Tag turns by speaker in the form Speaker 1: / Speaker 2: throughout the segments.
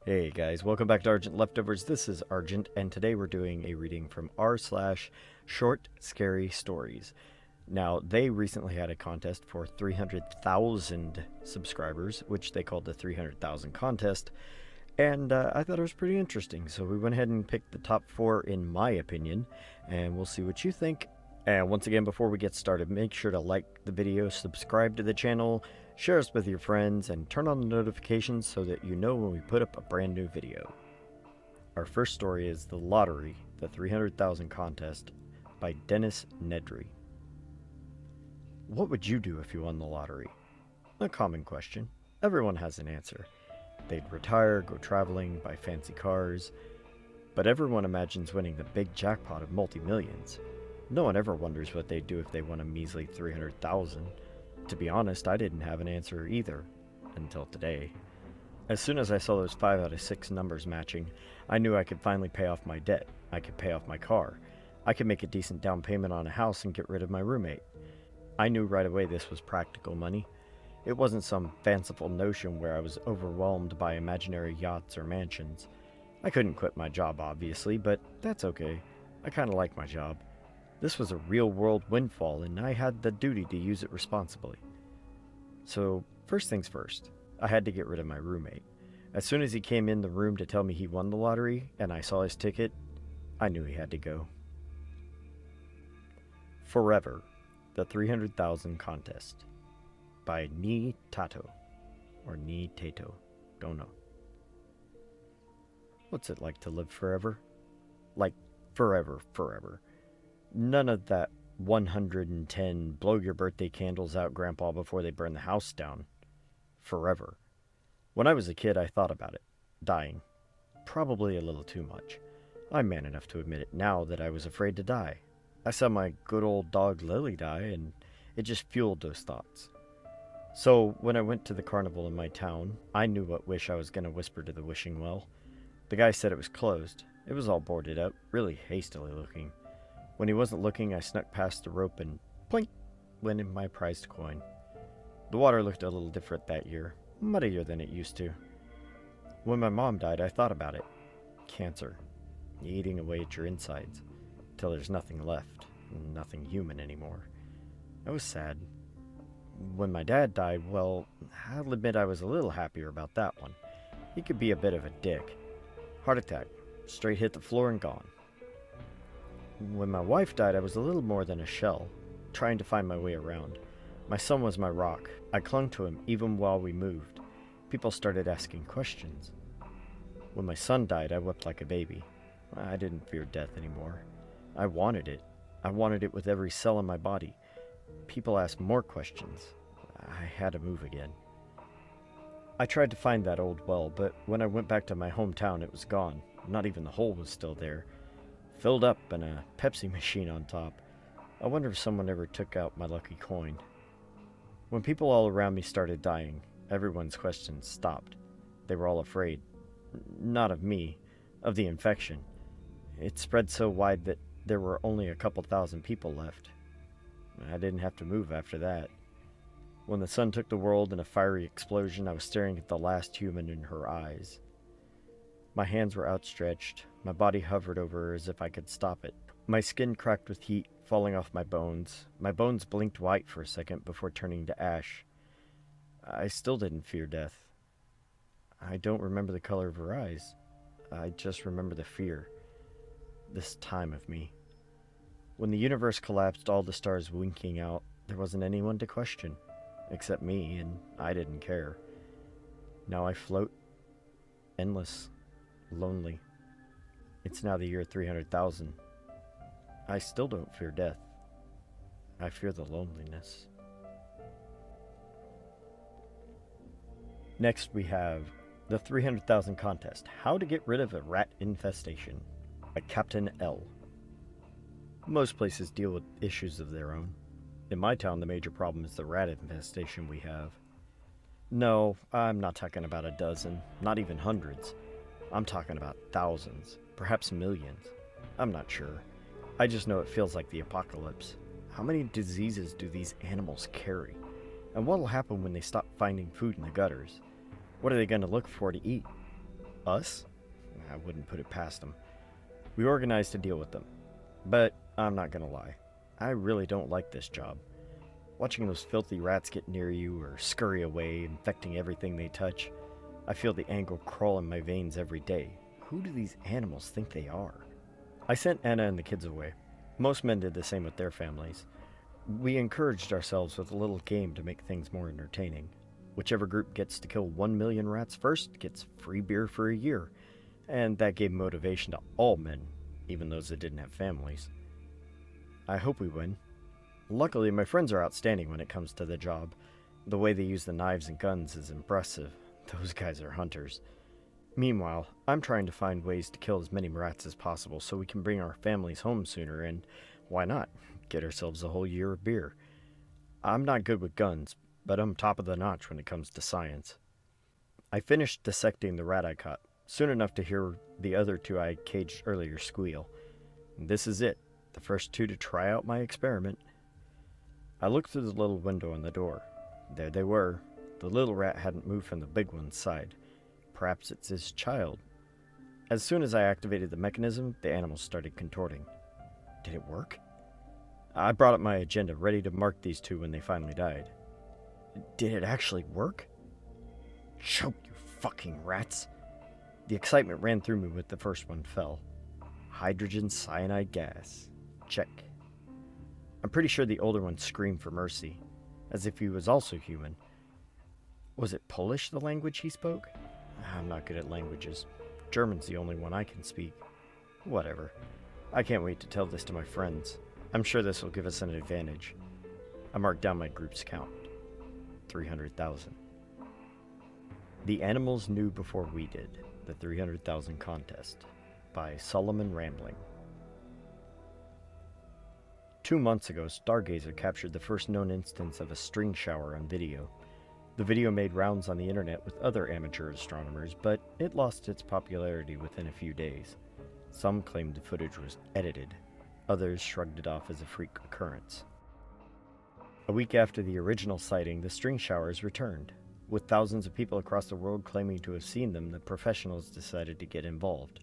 Speaker 1: Hey guys, welcome back to Argent Leftovers. This is Argent, and today we're doing a reading from r/ShortScaryStories. Now, they recently had a contest for 300,000 subscribers, which they called the 300,000 contest, and I thought it was pretty interesting, so we went ahead and picked the top 4 in my opinion, and we'll see what you think. And once again, before we get started, make sure to like the video, subscribe to the channel, share us with your friends, and turn on the notifications so that you know when we put up a brand new video. Our first story is The Lottery, the 300,000 Contest by Dennis Nedry. What would you do if you won the lottery? A common question. Everyone has an answer. They'd retire, go traveling, buy fancy cars. But everyone imagines winning the big jackpot of multi-millions. No one ever wonders what they'd do if they won a measly 300,000. To be honest, I didn't have an answer either, until today. As soon as I saw those 5 out of 6 numbers matching, I knew I could finally pay off my debt. I could pay off my car. I could make a decent down payment on a house and get rid of my roommate. I knew right away this was practical money. It wasn't some fanciful notion where I was overwhelmed by imaginary yachts or mansions. I couldn't quit my job, obviously, but that's okay. I kinda like my job. This was a real-world windfall, and I had the duty to use it responsibly. So, first things first, I had to get rid of my roommate. As soon as he came in the room to tell me he won the lottery, and I saw his ticket, I knew he had to go. Forever, the 300,000 Contest by Ni Tato, or Ni Tato, don't know. What's it like to live forever? Like, forever, forever. None of that 110 blow your birthday candles out, Grandpa, before they burn the house down. Forever. When I was a kid, I thought about it. Dying. Probably a little too much. I'm man enough to admit it now that I was afraid to die. I saw my good old dog Lily die, and it just fueled those thoughts. So, when I went to the carnival in my town, I knew what wish I was going to whisper to the wishing well. The guy said it was closed. It was all boarded up, really hastily looking. When he wasn't looking, I snuck past the rope and plink went in my prized coin. The water looked a little different that year, muddier than it used to. When my mom died, I thought about it. Cancer. Eating away at your insides, till there's nothing left, nothing human anymore. I was sad. When my dad died, well, I'll admit I was a little happier about that one. He could be a bit of a dick. Heart attack. Straight hit the floor and gone. When my wife died, I was a little more than a shell, trying to find my way around. My son was my rock. I clung to him even while we moved. People started asking questions. When my son died, I wept like a baby. I didn't fear death anymore. I wanted it. I wanted it with every cell in my body. People asked more questions. I had to move again. I tried to find that old well, but when I went back to my hometown, it was gone. Not even the hole was still there. Filled up and a Pepsi machine on top. I wonder if someone ever took out my lucky coin. When people all around me started dying, everyone's questions stopped. They were all afraid. Not of me, of the infection. It spread so wide that there were only a couple thousand people left. I didn't have to move after that. When the sun took the world in a fiery explosion, I was staring at the last human in her eyes. My hands were outstretched. My body hovered over her as if I could stop it. My skin cracked with heat, falling off my bones. My bones blinked white for a second before turning to ash. I still didn't fear death. I don't remember the color of her eyes. I just remember the fear. This time of me. When the universe collapsed, all the stars winking out, there wasn't anyone to question. Except me, and I didn't care. Now I float, endless, lonely. It's now the year 300,000. I still don't fear death. I fear the loneliness. Next we have The 300,000 Contest, How to Get Rid of a Rat Infestation by Captain L. Most places deal with issues of their own. In my town, the major problem is the rat infestation we have. No, I'm not talking about a dozen, not even hundreds. I'm talking about thousands, perhaps millions. I'm not sure. I just know it feels like the apocalypse. How many diseases do these animals carry? And what'll happen when they stop finding food in the gutters? What are they going to look for to eat? Us? I wouldn't put it past them. We organized to deal with them. But I'm not gonna lie. I really don't like this job. Watching those filthy rats get near you or scurry away, infecting everything they touch, I feel the anger crawl in my veins every day. Who do these animals think they are? I sent Anna and the kids away. Most men did the same with their families. We encouraged ourselves with a little game to make things more entertaining. Whichever group gets to kill 1 million rats first gets free beer for a year, and that gave motivation to all men, even those that didn't have families. I hope we win. Luckily, my friends are outstanding when it comes to the job. The way they use the knives and guns is impressive. Those guys are hunters. Meanwhile, I'm trying to find ways to kill as many rats as possible so we can bring our families home sooner and, why not, get ourselves a whole year of beer. I'm not good with guns, but I'm top of the notch when it comes to science. I finished dissecting the rat I caught, soon enough to hear the other two I caged earlier squeal. This is it, the first two to try out my experiment. I looked through the little window in the door. There they were. The little rat hadn't moved from the big one's side. Perhaps it's his child. As soon as I activated the mechanism, the animals started contorting. Did it work? I brought up my agenda, ready to mark these two when they finally died. Did it actually work? Choke, you fucking rats! The excitement ran through me when the first one fell. Hydrogen cyanide gas. Check. I'm pretty sure the older one screamed for mercy, as if he was also human. Was it Polish, the language he spoke? I'm not good at languages. German's the only one I can speak. Whatever. I can't wait to tell this to my friends. I'm sure this will give us an advantage. I marked down my group's count. 300,000. The Animals Knew Before We Did. The 300,000 Contest. By Solomon Rambling. 2 months ago, Stargazer captured the first known instance of a string shower on video. The video made rounds on the internet with other amateur astronomers, but it lost its popularity within a few days. Some claimed the footage was edited. Others shrugged it off as a freak occurrence. A week after the original sighting, the string showers returned. With thousands of people across the world claiming to have seen them, the professionals decided to get involved.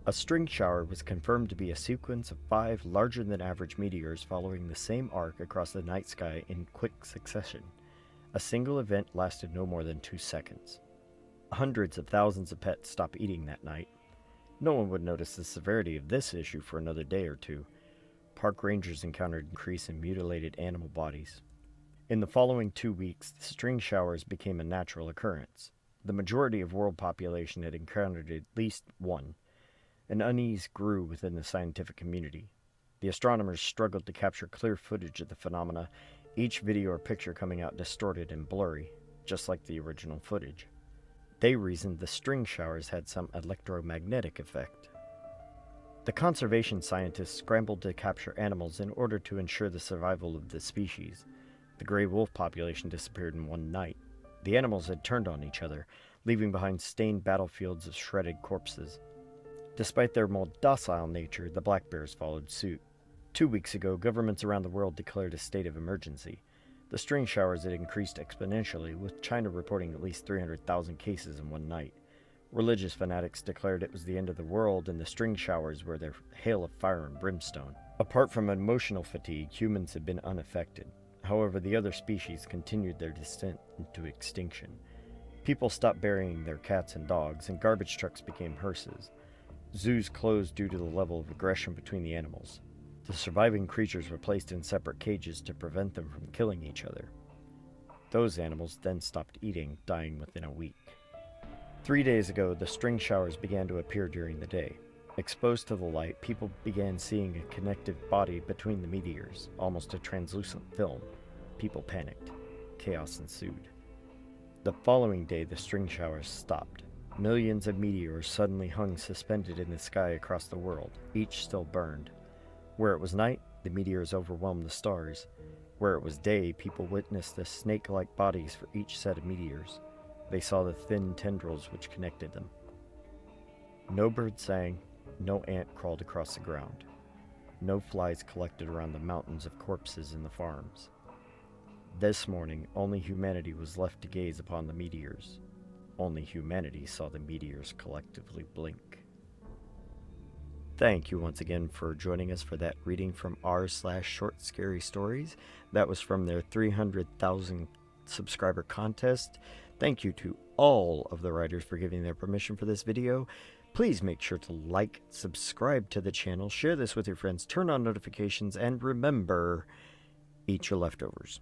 Speaker 1: A string shower was confirmed to be a sequence of 5 larger-than-average meteors following the same arc across the night sky in quick succession. A single event lasted no more than 2 seconds. Hundreds of thousands of pets stopped eating that night. No one would notice the severity of this issue for another day or two. Park rangers encountered an increase in mutilated animal bodies. In the following 2 weeks, the string showers became a natural occurrence. The majority of world population had encountered at least one. An unease grew within the scientific community. The astronomers struggled to capture clear footage of the phenomena, each video or picture coming out distorted and blurry, just like the original footage. They reasoned the string showers had some electromagnetic effect. The conservation scientists scrambled to capture animals in order to ensure the survival of the species. The gray wolf population disappeared in one night. The animals had turned on each other, leaving behind stained battlefields of shredded corpses. Despite their more docile nature, the black bears followed suit. 2 weeks ago, governments around the world declared a state of emergency. The string showers had increased exponentially, with China reporting at least 300,000 cases in one night. Religious fanatics declared it was the end of the world, and the string showers were their hail of fire and brimstone. Apart from emotional fatigue, humans had been unaffected. However, the other species continued their descent into extinction. People stopped burying their cats and dogs, and garbage trucks became hearses. Zoos closed due to the level of aggression between the animals. The surviving creatures were placed in separate cages to prevent them from killing each other. Those animals then stopped eating, dying within a week. 3 days ago, the string showers began to appear during the day. Exposed to the light, people began seeing a connective body between the meteors, almost a translucent film. People panicked. Chaos ensued. The following day, the string showers stopped. Millions of meteors suddenly hung suspended in the sky across the world, each still burned. Where it was night, the meteors overwhelmed the stars. Where it was day, people witnessed the snake-like bodies for each set of meteors. They saw the thin tendrils which connected them. No bird sang, no ant crawled across the ground. No flies collected around the mountains of corpses in the farms. This morning, only humanity was left to gaze upon the meteors. only humanity saw the meteors collectively blink. Thank you once again for joining us for that reading from r/ShortScaryStories. That was from their 300,000 subscriber contest. Thank you to all of the writers for giving their permission for this video. Please make sure to like, subscribe to the channel, share this with your friends, turn on notifications, and remember, eat your leftovers.